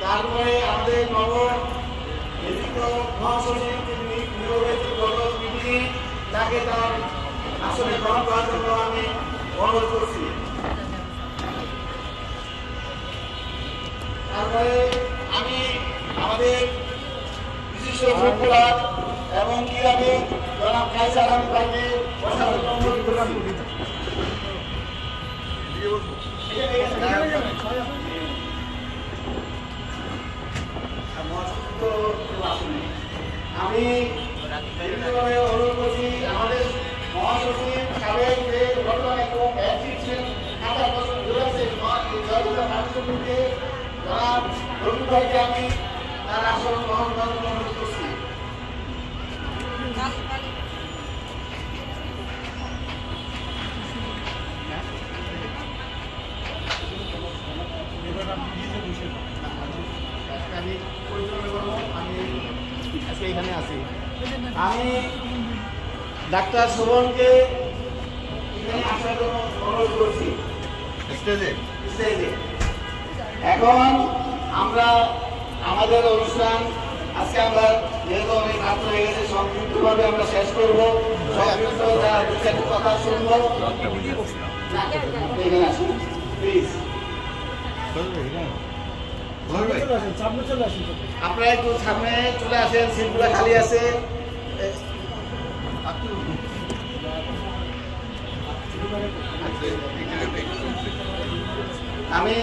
তারপরে আমাদের নব নিযুক্ত মহাসচিব মিটিংয়ে তাকে তার আসলে গ্রহণ করার জন্য আমি অনুরোধ করছি। তারপরে আমি আমাদের বিশিষ্ট ফুটবলার এবং ক্রীড়াবিদ জনাব কায়সার আহমেদ ভাইকে বসার জন্য অনুরোধ করছি। আমি অনুরোধ করছি আমাদের মহাসচিব সাবেক বর্তমানে ভাইকে আমি তার আসন গ্রহণ করার জন্য অনুরোধ করছি। আমি পরিচালনা করবো, আমি আজকে এখানে আছি। আমি ডাক্তার শোভনকে এখানে আসার জন্য অনুরোধ করছি স্টেজে। এখন আমরা আমাদের অনুষ্ঠান আজকে আমরা যেহেতু অনেক রাত হয়ে গেছে সংক্ষিপ্তভাবে আমরা শেষ করবো। সংক্ষিপ্ত কথা শুনবো। এখানে আসুন প্লিজ। আপনারা একটু সামনে চলে আসেন, সিটগুলো খালি আছে। আমি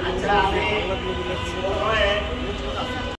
আচ্ছা, আমি